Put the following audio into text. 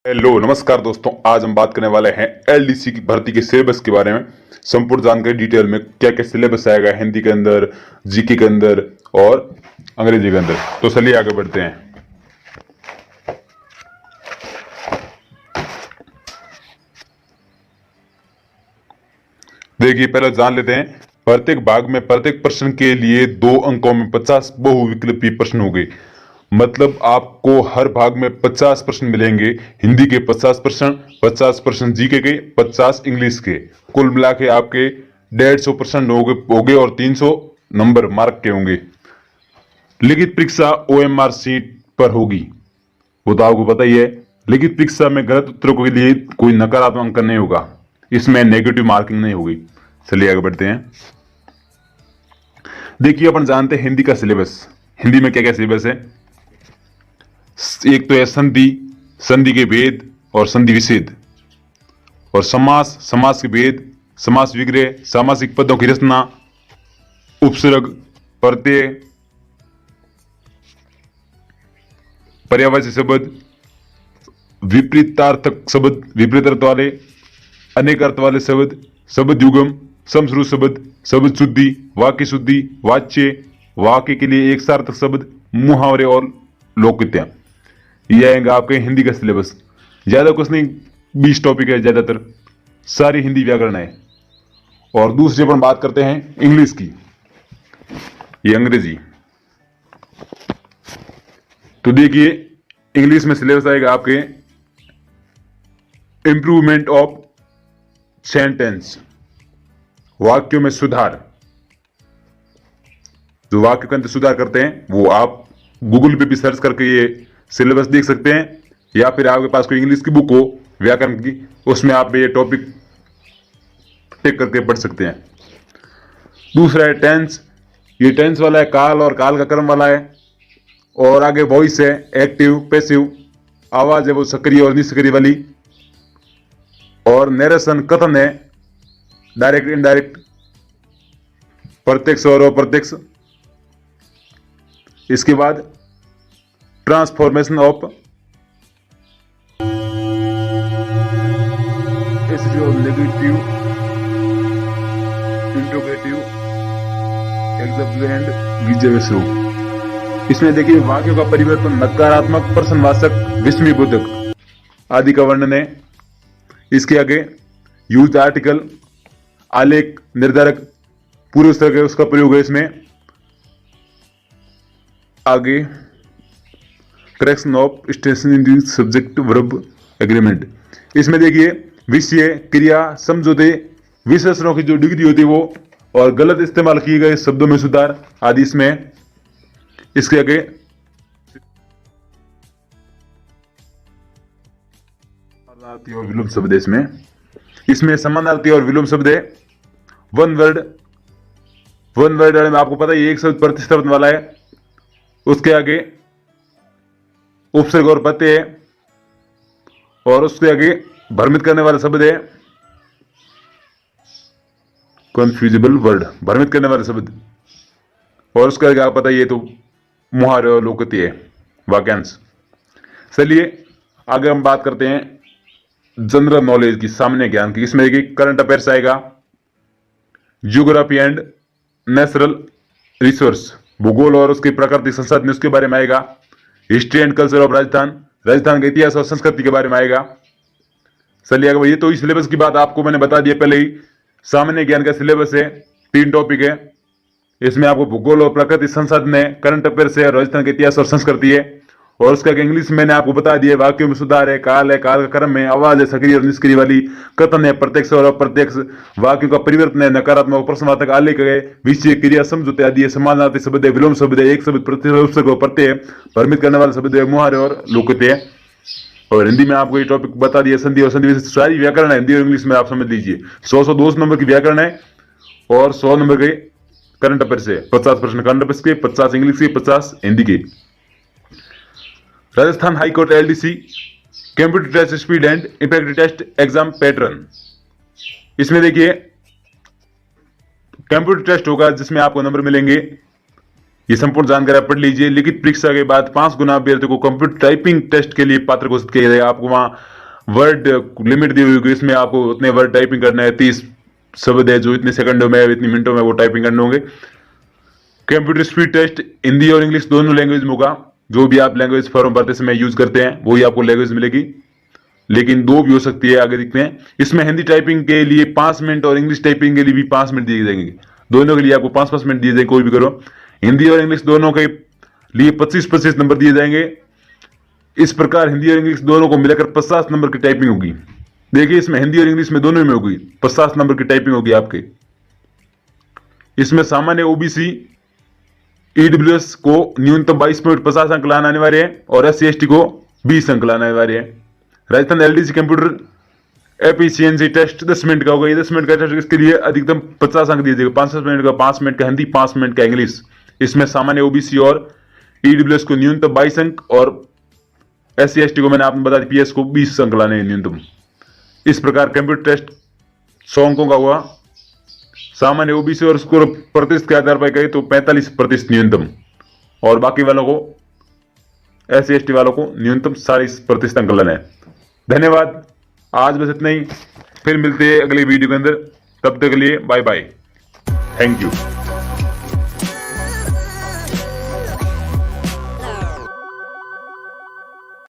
Hello नमस्कार दोस्तों, आज हम बात करने वाले हैं एलडीसी की भर्ती के सिलेबस के बारे में। संपूर्ण जानकारी डिटेल में क्या क्या सिलेबस आएगा हिंदी के अंदर, जीके के अंदर और अंग्रेजी के अंदर। तो चलिए आगे बढ़ते हैं। देखिए, पहले जान लेते हैं। प्रत्येक भाग में प्रत्येक प्रश्न के लिए 2 अंकों में 50 बहुविकल्पीय प्रश्न होंगे। मतलब आपको हर भाग में 50 प्रश्न मिलेंगे। हिंदी के 50 प्रश्न, 50 प्रश्न जीके के, 50 इंग्लिश के। कुल मिला के आपके 150 प्रश्न होंगे और 300 नंबर मार्क के होंगे। लिखित परीक्षा ओएमआर सीट पर होगी, वो तो आपको पता ही है। लिखित परीक्षा में गलत उत्तरों के लिए कोई नकारात्मक अंक नहीं होगा, इसमें नेगेटिव मार्किंग नहीं होगी। चलिए आगे बढ़ते हैं। देखिए, अपन जानते हैं हिंदी का सिलेबस। हिंदी में क्या क्या सिलेबस है। एक तो है संधि, संधि के भेद और संधि विच्छेद, और समास, समास के भेद, समास विग्रह, सामासिक पदों की रचना, उपसर्ग, प्रत्यय, पर्यायवाची शब्द, विपरीतार्थक शब्द, विपरीत अर्थ वाले, अनेक अर्थ वाले शब्द, शब्द युगम, समश्रुत शब्द, शब्द शुद्धि, वाक्य शुद्धि, वाच्य, वाक्य के लिए एक सार्थक शब्द, मुहावरे और लोकगीतियां। ये आएगा आपके हिंदी का सिलेबस। ज्यादा कुछ नहीं, 20 टॉपिक है, ज्यादातर सारी हिंदी व्याकरण है। और दूसरी अपन बात करते हैं इंग्लिश की, ये अंग्रेजी। तो देखिए, इंग्लिश में सिलेबस आएगा आपके इंप्रूवमेंट ऑफ सेंटेंस, वाक्यों में सुधार। जो वाक्य के अंदर सुधार करते हैं वो आप गूगल पे भी सर्च करके ये सिलेबस देख सकते हैं, या फिर आपके पास कोई इंग्लिश की बुक हो व्याकरण की, उसमें आप ये टॉपिक टिक करके पढ़ सकते हैं। दूसरा है टेंस। ये टेंस वाला है, काल और काल का क्रम वाला है। और आगे वॉइस है, एक्टिव, पैसिव, आवाज है वो सक्रिय और निष्क्रिय वाली। और नरेशन, कथन है, डायरेक्ट, इनडायरेक्ट, प्रत्यक्ष और अप्रत्यक्ष। इसके बाद transformation of negative, interrogative, example, विजयवेश। इसमें देखिए वाक्यों का परिवर्तन, नकारात्मक, प्रश्नवाचक, विस्मयबोधक आदि का वर्णन है। इसके आगे यूज आर्टिकल, आलेख, निर्धारक, पूर्व स्तर के उसका प्रयोग है इसमें। आगे correction of station in the subject verb agreement. इसमें देखिए विषय, क्रिया, समझौते, विशेषणों की जो डिग्री होती है वो, और गलत इस्तेमाल किए गए शब्दों में सुधार आदि इसमें। इसके आगे समानार्थी और विलोम शब्द है इसमें समानार्थी और विलोम शब्द है। वन वर्ड में आपको पता है एक शब्द प्रतिस्थापन वाला है। उसके आगे उपसर्ग और प्रत्यय है, और उसके आगे भ्रमित करने वाला शब्द है कंफ्यूजिबल वर्ड, भ्रमित करने वाला शब्द। और उसके आगे आपको पता है ये तो मुहावरे और लोकगीति है, वाक्यांश। चलिए आगे हम बात करते हैं जनरल नॉलेज की, सामान्य ज्ञान की। इसमें देखिए करंट अफेयर्स आएगा, ज्योग्राफी एंड नेचुरल रिसोर्स, भूगोल और उसकी प्राकृतिक संसाधन उसके बारे में आएगा। History and culture of Rajasthan, Rajasthan के इतिहास और संस्कृति के बारे में आएगा। चलिए आगे, ये तो इस सिलेबस की बात आपको मैंने बता दिया पहले ही। सामान्य ज्ञान का सिलेबस है, 3 टॉपिक है। इसमें आपको भूगोल और प्राकृतिक संसाधन है, करंट अफेयर्स है, राजस्थान के इतिहास और संस्कृति है। और उसका इंग्लिश मैंने आपको बता दिया, वाक्यों में सुधार है, काल का क्रम है, आवाज है सक्रिय और निष्क्रिय वाली, कथन है, प्रत्यक्ष और अप्रत्यक्ष, वाक्यों का परिवर्तन है, नकारात्मक, प्रश्नवाचक, आलेख है, विषय, क्रिया, समझौते आदि है, समानार्थी शब्द है, विलोम शब्द है, एक शब्द प्रतिशब्द प्रत्यय है, भ्रमित करने वाला शब्द है, मुहावरे और लोकगीति है। और हिंदी में आपको ये टॉपिक बता दिया, संधि और संधि विच्छेद, सारी व्याकरण है हिंदी और इंग्लिश में, आप समझ लीजिए। 100 नंबर की व्याकरण है और 100 नंबर के करंट अफेयर्स है। 50 प्रश्न करंट अफेयर्स के, 50 इंग्लिश के, 50 हिंदी के। Rajasthan high court LDC computer test speed and effect test exam pattern. इसमें देखिए कंप्यूटर टेस्ट होगा जिसमें आपको नंबर मिलेंगे ये संपूर्ण जानकारी आप पढ़ लीजिए। लिखित परीक्षा के बाद 5 गुना अभ्यर्थी को कंप्यूटर टाइपिंग टेस्ट के लिए पात्र घोषित किया जाएगा। आपको वहां वर्ड लिमिट दी हुई होगी, इसमें आपको उतने वर्ड टाइपिंग करना है, 30 शब्द है जो इतने सेकंडों में इतनी मिनटों में वो टाइपिंग करने होंगे। कंप्यूटर स्पीड टेस्ट हिंदी और इंग्लिश दोनों लैंग्वेज में होगा। जो भी आप लैंग्वेज फॉर्म भरते समय यूज करते हैं वही आपको लैंग्वेज मिलेगी, लेकिन 2 भी हो सकती है, आगे देखते हैं। इसमें हिंदी टाइपिंग के लिए 5 मिनट और इंग्लिश टाइपिंग के लिए भी 5 मिनट दिए जाएंगे। दोनों के लिए आपको 5-5 मिनट दिए जाएंगे, कोई भी करो। हिंदी और इंग्लिश दोनों के लिए 25-25 नंबर दिए जाएंगे। इस प्रकार हिंदी और इंग्लिश दोनों को मिलाकर 50 नंबर की टाइपिंग होगी। देखिए इसमें हिंदी और इंग्लिश में दोनों में होगी 50 नंबर की टाइपिंग होगी आपके। इसमें सामान्य ओबीसी ईडब्ल्यूएस को न्यूनतम 22.50 अंक लाना अनिवार्य है और SC/ST को 20 अंक लाना अनिवार्य है। Rajasthan LDC computer efficiency test 10 minute का होगा। ये 10 मिनट का टेस्ट, इसके लिए अधिकतम 50 अंक दिए जाएंगे। 5 मिनट का, 5 मिनट का हिंदी, 5 मिनट का इंग्लिश। इसमें सामान्य ओबीसी और ईडब्ल्यूएस को न्यूनतम 22 अंक और SC/ST को मैंने आपको बता दी PS को 20 अंक लाने हैं न्यूनतम। इस प्रकार कंप्यूटर टेस्ट 100 अंकों का हुआ। सामान्य ओबीसी और स्कोर प्रतिशत के आधार पर कहें तो 45% न्यूनतम, और बाकी वालों को SC/ST वालों को न्यूनतम 40% अंक लाना है। धन्यवाद, आज बस इतना ही। फिर मिलते हैं अगले वीडियो के अंदर, तब तक के लिए बाय बाय, थैंक यू।